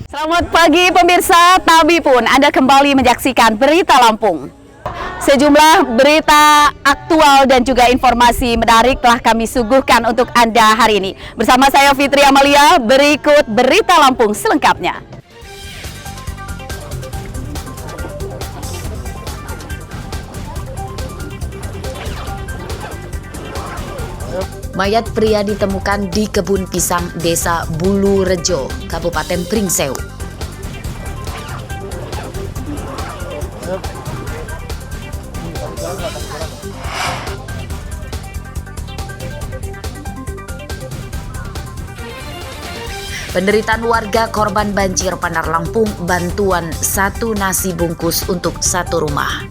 Selamat pagi pemirsa, Tabi pun Anda kembali menyaksikan Berita Lampung. Sejumlah berita aktual dan juga informasi menarik telah kami suguhkan untuk Anda hari ini. Bersama saya Fitri Amalia, berikut Berita Lampung selengkapnya. Mayat pria ditemukan di kebun pisang Desa Bulurejo, Kabupaten Pringsewu. Penderitaan warga korban banjir Bandar Lampung, bantuan 1 nasi bungkus untuk 1 rumah.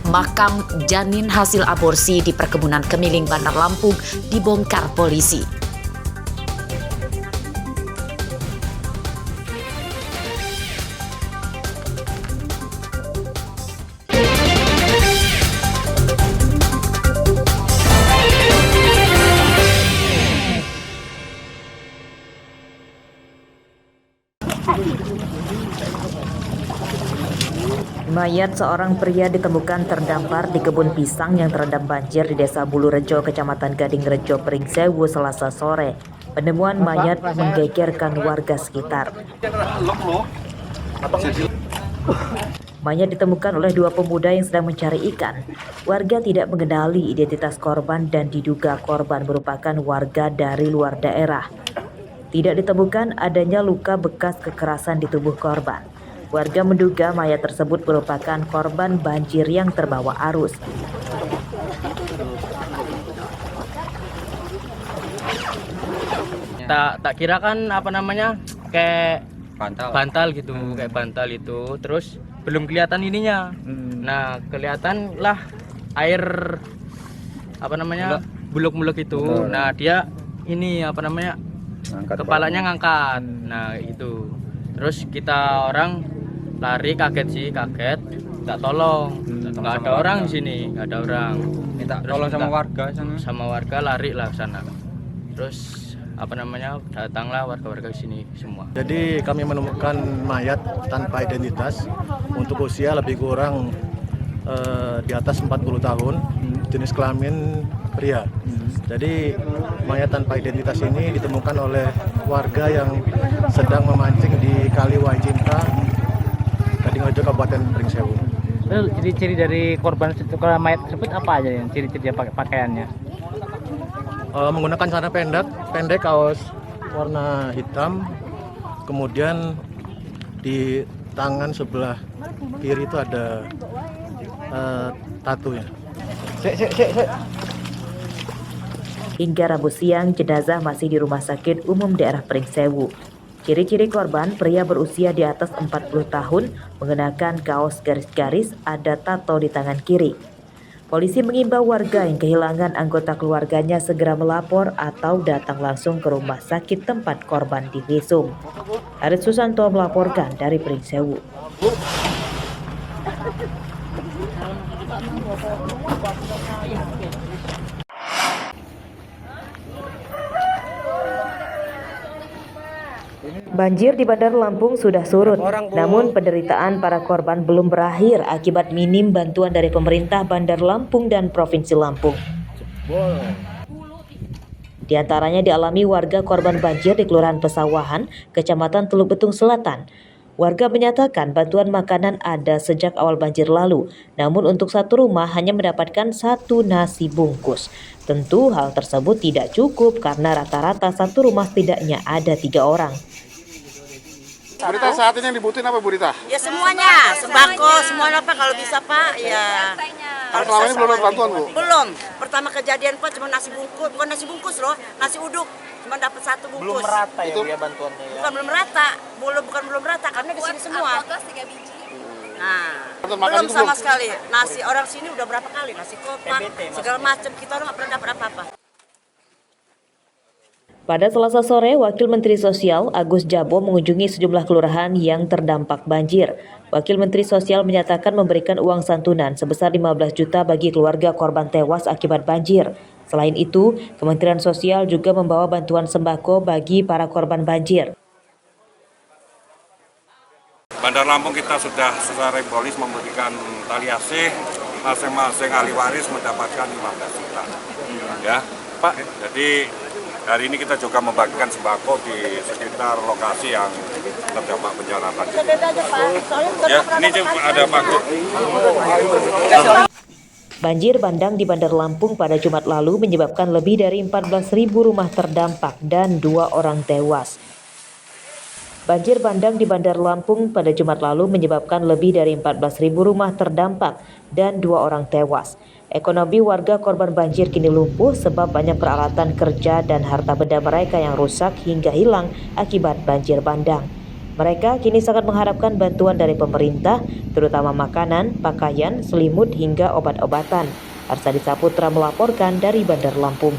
Makam janin hasil aborsi di perkebunan Kemiling Bandar Lampung dibongkar polisi. Mayat seorang pria ditemukan terdampar di kebun pisang yang terendam banjir di Desa Bulurejo, Kecamatan Gadingrejo, Pringsewu, Selasa sore. Penemuan mayat menggegerkan warga sekitar. Mayat ditemukan oleh 2 pemuda yang sedang mencari ikan. Warga tidak mengenali identitas korban dan diduga korban merupakan warga dari luar daerah. Tidak ditemukan adanya luka bekas kekerasan di tubuh korban. Warga menduga mayat tersebut merupakan korban banjir yang terbawa arus. Tak kira kan kayak bantal gitu, kayak bantal itu. Terus belum kelihatan ininya. Nah, kelihatan lah air buluk-buluk itu. Nah, dia ini kepalanya ngangkat. Nah, itu. Terus kita orang lari, kaget, nggak tolong, nggak ada orang di sini, nggak ada orang. Minta tolong sama warga sana. Sama warga lari lah ke sana. Terus datanglah warga-warga ke sini semua. Jadi kami menemukan mayat tanpa identitas untuk usia lebih kurang di atas 40 tahun, jenis kelamin pria. Jadi mayat tanpa identitas ini ditemukan oleh warga yang sedang memancing di Kali Waicinta, Gadingrejo, Kabupaten Pringsewu. Ciri-ciri dari korban mayat tersebut apa aja yang ciri-ciri pakaiannya? Menggunakan celana pendek, kaos warna hitam, kemudian di tangan sebelah kiri itu ada tatu ya. Hingga Rabu siang, jenazah masih di Rumah Sakit Umum Daerah Pringsewu. Ciri-ciri korban, pria berusia di atas 40 tahun, mengenakan kaos garis-garis, ada tato di tangan kiri. Polisi mengimbau warga yang kehilangan anggota keluarganya segera melapor atau datang langsung ke rumah sakit tempat korban divisum. Arit Susanto melaporkan dari Pringsewu. Banjir di Bandar Lampung sudah surut, namun penderitaan para korban belum berakhir akibat minim bantuan dari pemerintah Bandar Lampung dan Provinsi Lampung. Di antaranya dialami warga korban banjir di Kelurahan Pesawahan, Kecamatan Teluk Betung Selatan. Warga menyatakan bantuan makanan ada sejak awal banjir lalu, namun untuk 1 rumah hanya mendapatkan 1 nasi bungkus. Tentu hal tersebut tidak cukup karena rata-rata 1 rumah setidaknya ada 3 orang. Bu Rita, saat ini yang dibutuhin apa Bu Rita? Ya semuanya, sembako, semuanya Pak kalau bisa Pak. Ya. Kalau selama ini belum ada bantuan Bu? Belum. Pertama kejadian Pak cuma nasi bungkus, bukan nasi bungkus loh, nasi uduk. Cuma dapat 1 bungkus. Belum merata ya itu, Bu ya bantuannya ya? Bukan belum merata, bukan belum merata karena di sini semua. Nah, belum sama sekali. Nasi orang sini udah berapa kali nasi kotak, segala macam kita orang nggak pernah dapat apa-apa. Pada Selasa sore, Wakil Menteri Sosial Agus Jabo mengunjungi sejumlah kelurahan yang terdampak banjir. Wakil Menteri Sosial menyatakan memberikan uang santunan sebesar 15 juta bagi keluarga korban tewas akibat banjir. Selain itu, Kementerian Sosial juga membawa bantuan sembako bagi para korban banjir. Bandar Lampung kita sudah secara simbolis memberikan tali asih, masing-masing ahli waris mendapatkan 15 juta. Ya, Pak. Jadi hari ini kita juga membagikan sembako di sekitar lokasi yang terdampak bencana banjir. Ya, ini ada Pak. Banjir bandang di Bandar Lampung pada Jumat lalu menyebabkan lebih dari 14.000 rumah terdampak dan 2 orang tewas. Banjir bandang di Bandar Lampung pada Jumat lalu menyebabkan lebih dari 14.000 rumah terdampak dan 2 orang tewas. Ekonomi warga korban banjir kini lumpuh sebab banyak peralatan kerja dan harta benda mereka yang rusak hingga hilang akibat banjir bandang. Mereka kini sangat mengharapkan bantuan dari pemerintah, terutama makanan, pakaian, selimut hingga obat-obatan. Arsadi Saputra melaporkan dari Bandar Lampung.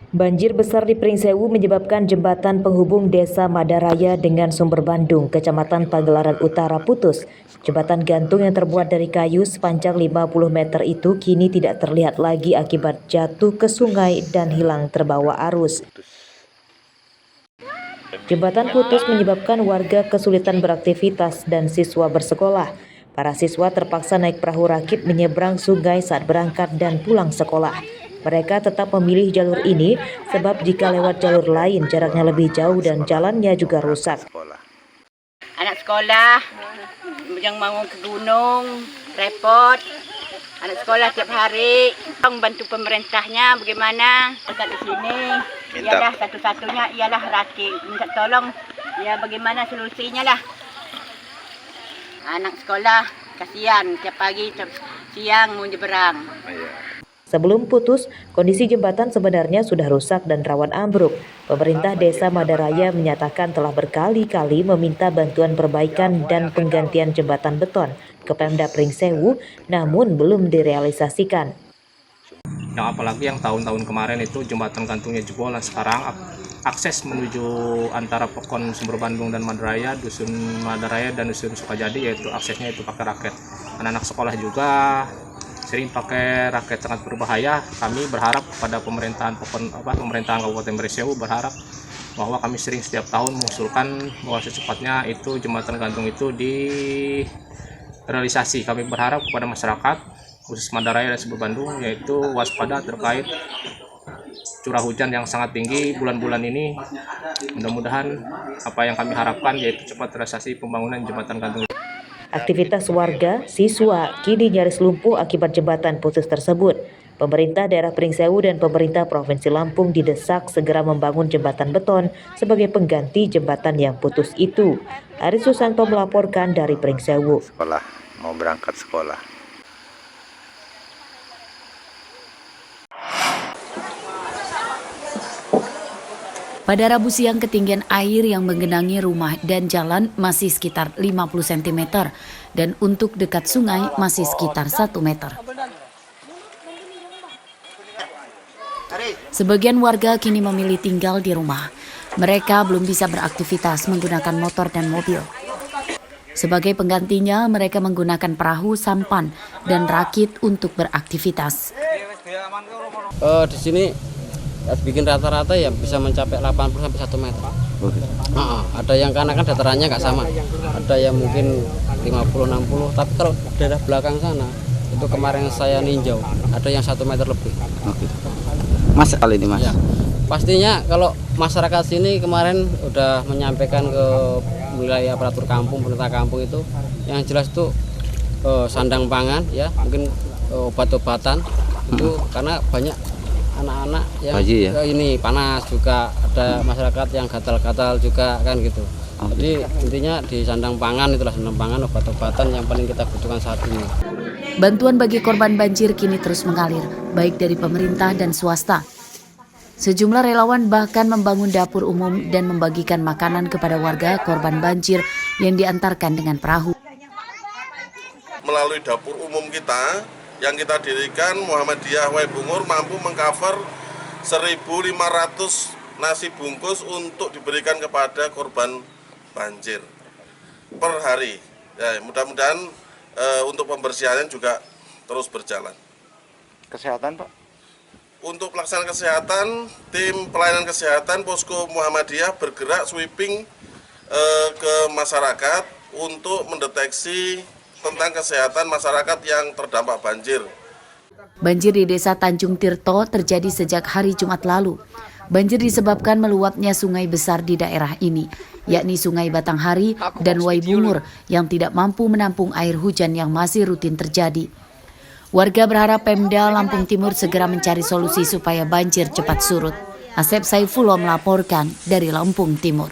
Banjir besar di Pringsewu menyebabkan jembatan penghubung Desa Madaraya dengan Sumber Bandung, Kecamatan Pagelaran Utara putus. Jembatan gantung yang terbuat dari kayu sepanjang 50 meter itu kini tidak terlihat lagi akibat jatuh ke sungai dan hilang terbawa arus. Jembatan putus menyebabkan warga kesulitan beraktivitas dan siswa bersekolah. Para siswa terpaksa naik perahu rakit menyeberang sungai saat berangkat dan pulang sekolah. Mereka tetap memilih jalur ini sebab jika lewat jalur lain jaraknya lebih jauh dan jalannya juga rusak. Anak sekolah yang mau ke gunung repot. Anak sekolah tiap hari. Bantu pemerintahnya bagaimana? Dekat di sini ialah satu-satunya ialah rakit. Minta tolong ya bagaimana solusinya lah. Anak sekolah kasihan tiap pagi tiap siang mau nyeberang. Sebelum putus, kondisi jembatan sebenarnya sudah rusak dan rawan ambruk. Pemerintah Desa Madaraya menyatakan telah berkali-kali meminta bantuan perbaikan dan penggantian jembatan beton ke Pemda Pringsewu, namun belum direalisasikan. Yang apalagi yang tahun-tahun kemarin itu jembatan gantungnya jebol, dan sekarang akses menuju antara Pekon Sumber Bandung dan Madaraya, Dusun Madaraya dan Dusun Sukajadi, yaitu aksesnya itu pakai raket. Anak-anak sekolah juga sering pakai raket, sangat berbahaya. Kami berharap pada pemerintahan Kabupaten Pringsewu berharap bahwa kami sering setiap tahun mengusulkan bahwa secepatnya itu jembatan gantung itu direalisasi. Kami berharap kepada masyarakat khusus Madaraya dan Sumber Bandung yaitu waspada terkait curah hujan yang sangat tinggi bulan-bulan ini. Mudah-mudahan apa yang kami harapkan yaitu cepat realisasi pembangunan jembatan gantung. Aktivitas warga, siswa kini nyaris lumpuh akibat jembatan putus tersebut. Pemerintah daerah Pringsewu dan pemerintah Provinsi Lampung didesak segera membangun jembatan beton sebagai pengganti jembatan yang putus itu. Aris Susanto melaporkan dari Pringsewu. Sekolah, mau berangkat sekolah. Pada Rabu siang, ketinggian air yang menggenangi rumah dan jalan masih sekitar 50 cm dan untuk dekat sungai masih sekitar 1 meter. Sebagian warga kini memilih tinggal di rumah. Mereka belum bisa beraktivitas menggunakan motor dan mobil. Sebagai penggantinya, mereka menggunakan perahu, sampan, dan rakit untuk beraktivitas. Di sini bikin rata-rata ya bisa mencapai 80 sampai 1 meter. Ada yang karena kan datarannya nggak sama. Ada yang mungkin 50-60, tapi kalau daerah belakang sana itu kemarin saya ninjau ada yang 1 meter lebih. Mas kali ini Mas. Ya, pastinya kalau masyarakat sini kemarin udah menyampaikan ke wilayah aparatur kampung, pemerintah kampung itu yang jelas itu sandang pangan ya, mungkin obat-obatan itu karena banyak anak-anak yang ini panas juga, ada masyarakat yang gatal-gatal juga kan gitu. Jadi intinya di sandang pangan itulah, sandang pangan, obat-obatan yang paling kita butuhkan saat ini. Bantuan bagi korban banjir kini terus mengalir, baik dari pemerintah dan swasta. Sejumlah relawan bahkan membangun dapur umum dan membagikan makanan kepada warga korban banjir yang diantarkan dengan perahu. Melalui dapur umum kita yang kita dirikan Muhammadiyah Wai Bungur mampu mengcover 1.500 nasi bungkus untuk diberikan kepada korban banjir per hari. Ya, mudah-mudahan untuk pembersihannya juga terus berjalan. Kesehatan, Pak? Untuk pelaksanaan kesehatan, tim pelayanan kesehatan Posko Muhammadiyah bergerak sweeping ke masyarakat untuk mendeteksi tentang kesehatan masyarakat yang terdampak banjir. Banjir di Desa Tanjung Tirto terjadi sejak hari Jumat lalu. Banjir disebabkan meluapnya sungai besar di daerah ini, yakni Sungai Batanghari dan Wai Bungur yang tidak mampu menampung air hujan yang masih rutin terjadi. Warga berharap Pemda Lampung Timur segera mencari solusi supaya banjir cepat surut. Asep Saifullah melaporkan dari Lampung Timur.